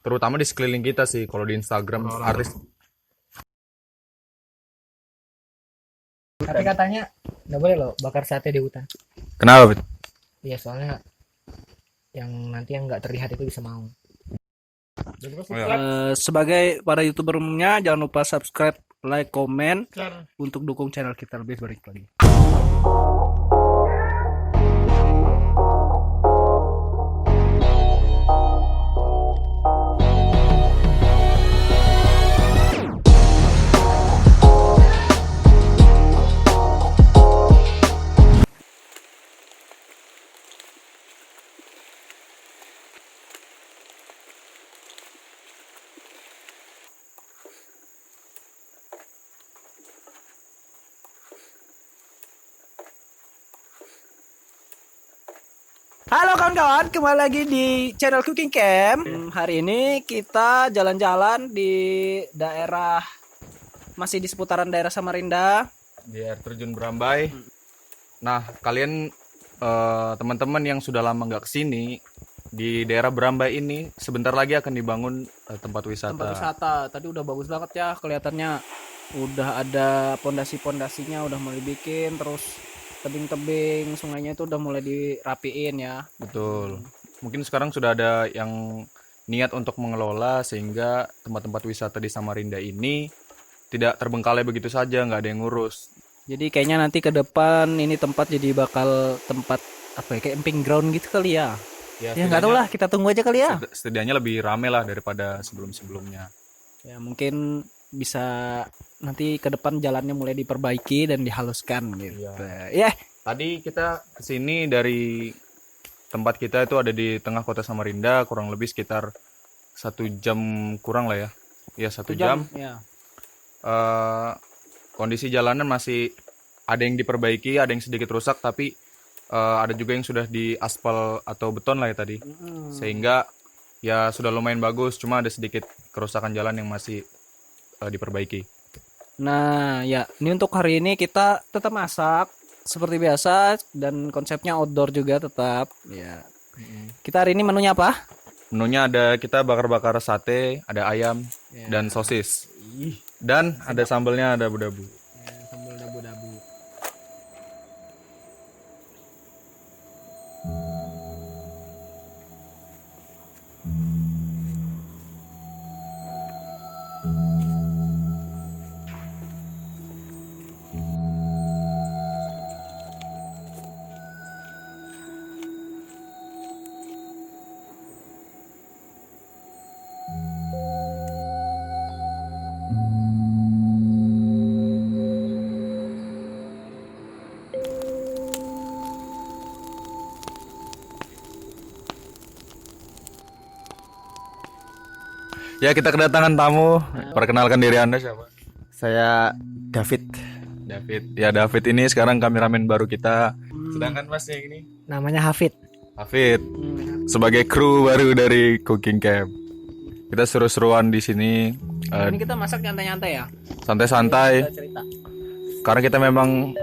terutama di sekeliling kita sih. Kalau di Instagram artis. Tapi katanya nggak boleh loh bakar sate di hutan. Kenapa, Fit? Iya, soalnya yang nanti yang nggak terlihat itu bisa mau. Oh, ya. Sebagai para youtuber umumnya, jangan lupa subscribe, like, komen untuk dukung channel kita lebih baik lagi. Halo kawan-kawan, kembali lagi di channel Cooking Camp. Hari ini kita jalan-jalan di daerah, masih di seputaran daerah Samarinda. Di air terjun Berambai. Nah, kalian teman-teman yang sudah lama nggak kesini, di daerah Berambai ini sebentar lagi akan dibangun tempat wisata. Tempat wisata, tadi udah bagus banget ya kelihatannya. Udah ada pondasi-pondasinya, udah mulai bikin, terus tebing-tebing sungainya itu udah mulai dirapiin ya. Betul. Mungkin sekarang sudah ada yang niat untuk mengelola sehingga tempat-tempat wisata di Samarinda ini tidak terbengkalai begitu saja, nggak ada yang ngurus. Jadi kayaknya nanti ke depan ini tempat jadi bakal tempat apa ya, kayak camping ground gitu kali ya. Ya nggak tahu lah, kita tunggu aja kali ya. Setidaknya lebih rame lah daripada sebelum-sebelumnya. Ya mungkin bisa nanti ke depan jalannya mulai diperbaiki dan dihaluskan gitu. Ya. Tadi kita kesini dari tempat kita itu ada di tengah kota Samarinda, kurang lebih sekitar 1 jam kurang lah ya. Ya 1 jam. Ya. Kondisi jalanan masih ada yang diperbaiki, ada yang sedikit rusak, tapi ada juga yang sudah diaspal atau beton lah ya tadi. Sehingga ya sudah lumayan bagus, cuma ada sedikit kerusakan jalan yang masih diperbaiki. Nah ya, ini untuk hari ini kita tetap masak seperti biasa dan konsepnya outdoor juga tetap. Ya. Kita hari ini menunya apa? Menunya ada kita bakar-bakar sate, ada ayam dan sosis. Dan ada sambelnya, ada dabu-dabu. Sambal dabu-dabu. Ya, kita kedatangan tamu. Perkenalkan diri Anda siapa? Saya David. David. Ya, David ini sekarang kameramen baru kita. Sedangkan Masnya ini Namanya Hafid. David sebagai kru baru dari Cooking Camp. Kita seru-seruan di sini, Ini kita masak nyantai-nyantai ya. santai-santai. Kita cerita. Karena kita memang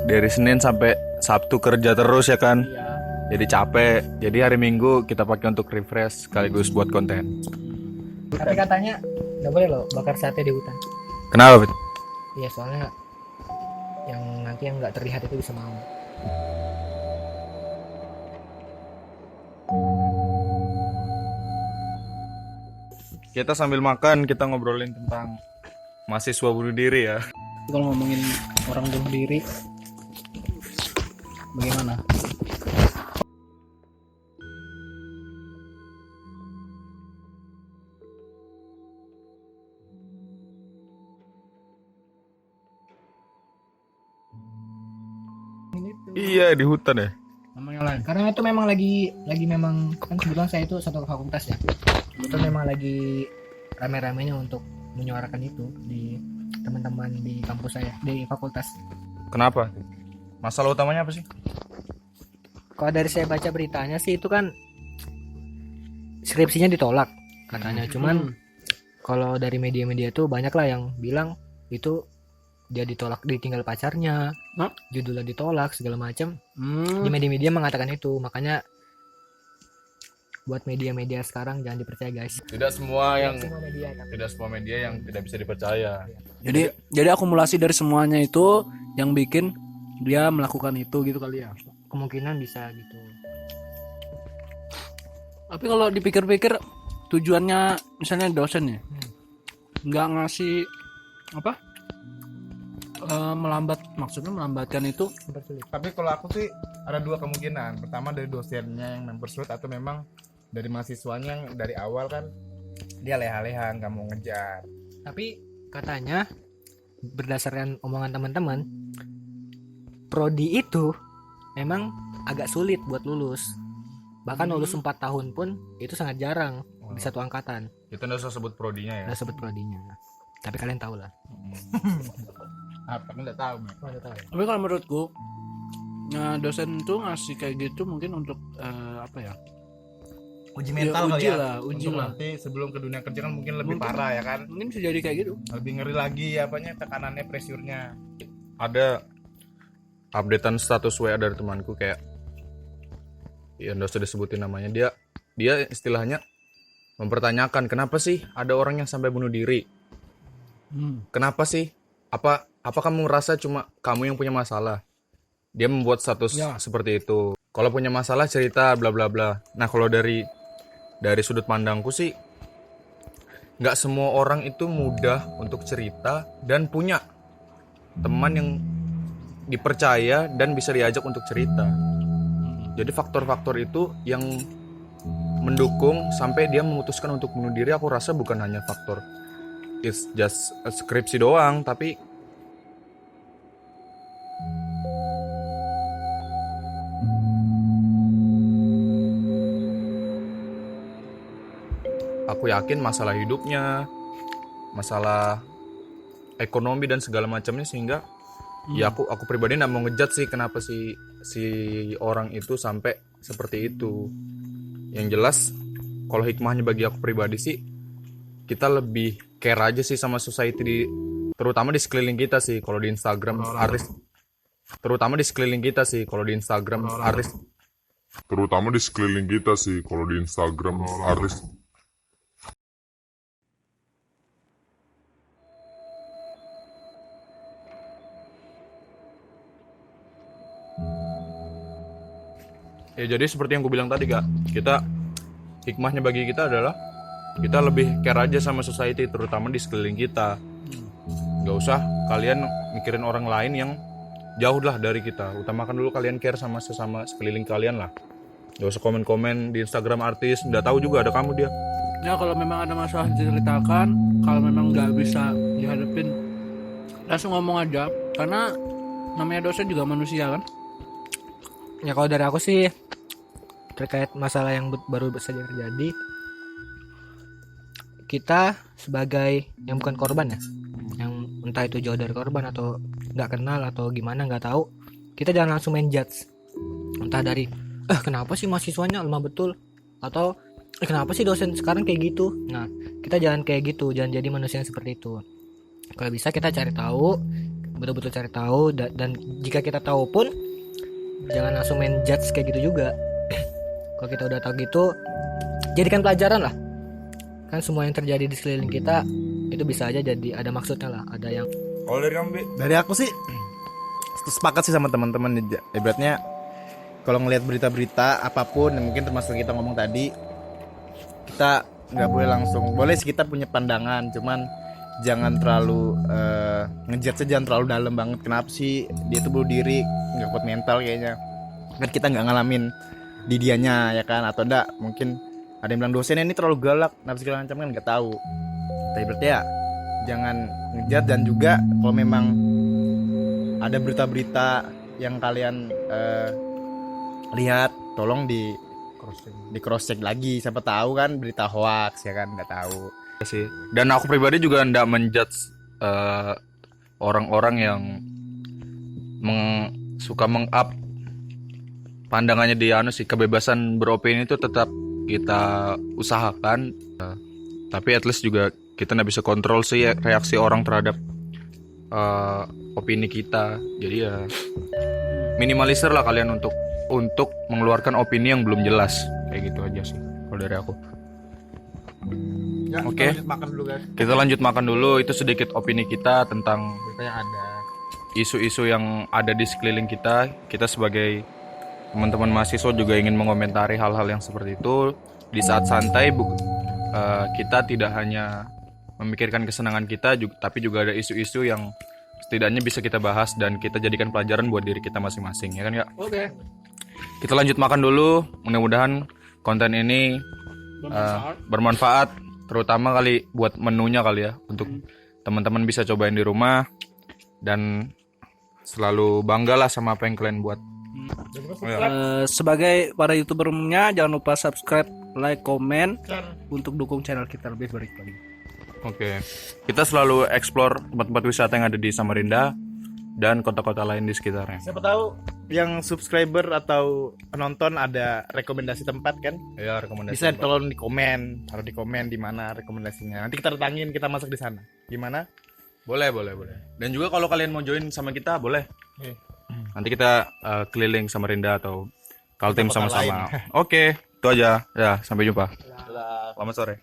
dari Senin sampai Sabtu kerja terus ya kan. Jadi capek. Jadi hari Minggu kita pakai untuk refresh sekaligus buat konten. Tapi katanya nggak boleh loh bakar sate di hutan. Kenapa, Fit? Iya, soalnya yang nanti yang nggak terlihat itu bisa mau. Kita sambil makan kita ngobrolin tentang mahasiswa bunuh diri ya. Kalau ngomongin orang bunuh diri, bagaimana? Iya, di hutan ya. Namanya lain. Karena itu memang lagi memang kan kebetulan saya itu satu fakultas ya. Kebetulan memang lagi rame-ramenya untuk menyuarakan itu di teman-teman di kampus saya, di fakultas. Kenapa? Masalah utamanya apa sih? Kalau dari saya baca beritanya sih itu kan skripsinya ditolak katanya. Cuman kalau dari media-media tuh banyak lah yang bilang itu dia ditolak, ditinggal pacarnya, judulnya ditolak segala macam. Di media-media mengatakan itu, makanya buat media-media sekarang jangan dipercaya guys. Tidak semua yang Semua media tapi tidak semua media yang tidak bisa dipercaya. Jadi akumulasi dari semuanya itu yang bikin dia melakukan itu gitu kali ya. kemungkinan bisa gitu. Tapi kalau dipikir-pikir tujuannya misalnya dosen ya, nggak ngasih apa? Maksudnya melambatkan itu. Tapi kalau aku sih ada dua kemungkinan. Pertama dari dosennya yang mempersulit, atau memang dari mahasiswanya yang dari awal kan dia leha-leha nggak mau ngejar. Tapi katanya berdasarkan omongan teman-teman, prodi itu memang agak sulit buat lulus. Bahkan lulus 4 tahun pun itu sangat jarang di satu angkatan. Kita nggak usah sebut prodinya ya. Udah sebut prodinya. Tapi kalian tahu lah. Apa nggak tahu, Mek. Mana tahu ya? Tapi kalau menurutku, dosen tuh ngasih kayak gitu mungkin untuk apa ya? Uji Ya, mental kali uji ya. lah, uji Untuk lah. nanti sebelum ke dunia kerja kan mungkin lebih Mungkin. parah ya kan. Mungkin bisa jadi kayak gitu. Lebih ngeri lagi apanya, tekanannya, pressure-nya. Ada updatean status WA dari temanku kayak ya nggak usah disebutin namanya, dia istilahnya mempertanyakan kenapa sih ada orang yang sampai bunuh diri, kenapa sih, apa kamu merasa cuma kamu yang punya masalah. Dia membuat status Ya. seperti itu, kalau punya masalah cerita bla bla bla. Nah kalau dari sudut pandangku sih nggak semua orang itu mudah untuk cerita dan punya teman yang dipercaya dan bisa diajak untuk cerita. Jadi faktor-faktor itu yang mendukung sampai dia memutuskan untuk bunuh diri. Aku rasa bukan hanya faktor it's just a skripsi doang, tapi aku yakin masalah hidupnya, masalah ekonomi dan segala macamnya, sehingga ya aku pribadi nggak mau ngejat sih kenapa si orang itu sampai seperti itu. Yang jelas kalau hikmahnya bagi aku pribadi sih, kita lebih care aja sih sama society terutama di sekeliling kita sih. Kalau di Instagram artis, terutama di sekeliling kita sih kalau di Instagram artis, terutama di sekeliling kita sih kalau di Instagram artis. ya jadi seperti yang gue bilang tadi Kak, kita hikmahnya bagi kita adalah kita lebih care aja sama society, terutama di sekeliling kita. Gak usah kalian mikirin orang lain yang jauh lah dari kita, utamakan dulu kalian care sama sesama sekeliling kalian lah. Gak usah komen-komen di Instagram artis, nggak tahu juga ada kamu dia. Ya kalau memang ada masalah diceritakan, kalau memang nggak bisa dihadapin langsung ngomong aja, karena namanya dosen juga manusia kan. Ya kalau dari aku sih terkait masalah yang baru saja terjadi, kita sebagai yang bukan korban ya, yang entah itu jauh dari korban atau nggak kenal atau gimana nggak tahu, kita jangan langsung main judge. Entah dari kenapa sih mahasiswanya lemah betul, atau kenapa sih dosen sekarang kayak gitu. Nah kita jangan kayak gitu, jangan jadi manusia yang seperti itu. Kalau bisa kita cari tahu, betul-betul cari tahu, dan jika kita tahu pun jangan langsung main judge kayak gitu juga. Kalau kita udah tahu gitu, jadikan pelajaran lah. Kan semua yang terjadi di sekeliling kita itu bisa aja jadi ada maksudnya lah, ada yang. Kalau dari kamu, Bi? Dari aku sih sepakat sih sama teman-teman. Ibaratnya kalau ngelihat berita-berita apapun, mungkin termasuk kita ngomong tadi, kita nggak boleh langsung, boleh sih kita punya pandangan, cuman jangan terlalu ngejat saja, jangan terlalu dalam banget. Kenapa sih dia tuh bunuh diri, nggak kuat mental kayaknya, kan kita nggak ngalamin di dianya ya kan, atau enggak mungkin ada yang bilang dosennya ini terlalu galak, nafsu segala macam, kan nggak tahu. Tapi berarti ya jangan ngejat. Dan juga kalau memang ada berita-berita yang kalian lihat, tolong di cross check lagi, siapa tahu kan berita hoax ya kan, nggak tahu Sih. Dan aku pribadi juga ndak menjudge orang-orang yang suka meng-up pandangannya di sih. Kebebasan beropini itu tetap kita usahakan, tapi at least juga kita nggak bisa kontrol sih reaksi orang terhadap opini kita. Jadi ya minimalisir lah kalian untuk mengeluarkan opini yang belum jelas, kayak gitu aja sih kalau kalau dari aku. Ya, Oke. kita lanjut makan dulu guys. Kita lanjut makan dulu. Itu sedikit opini kita tentang Berita yang ada. isu-isu yang ada di sekeliling kita. Kita sebagai teman-teman mahasiswa juga ingin mengomentari hal-hal yang seperti itu di saat santai. Kita tidak hanya memikirkan kesenangan kita, tapi juga ada isu-isu yang setidaknya bisa kita bahas dan kita jadikan pelajaran buat diri kita masing-masing, ya kan ya? Oke. Kita lanjut makan dulu. Mudah-mudahan konten ini bermanfaat, terutama kali buat menunya kali ya, untuk teman-teman bisa cobain di rumah dan selalu banggalah sama apa yang kalian buat. Sebagai para YouTuber umumnya, jangan lupa subscribe, like, komen untuk dukung channel kita lebih baik lagi. Oke, kita selalu explore tempat-tempat wisata yang ada di Samarinda dan kota-kota lain di sekitarnya. Siapa tahu yang subscriber atau penonton ada rekomendasi tempat kan? Ya, rekomendasi. Bisa tolong di komen, taruh di komen di mana rekomendasinya. Nanti kita datangin, kita masak di sana. Gimana? Boleh. Dan juga kalau kalian mau join sama kita, boleh. Oke. Nanti kita keliling Samarinda atau Kaltim Kota-kota sama-sama. Oke, itu aja. Ya, sampai jumpa. Selamat sore.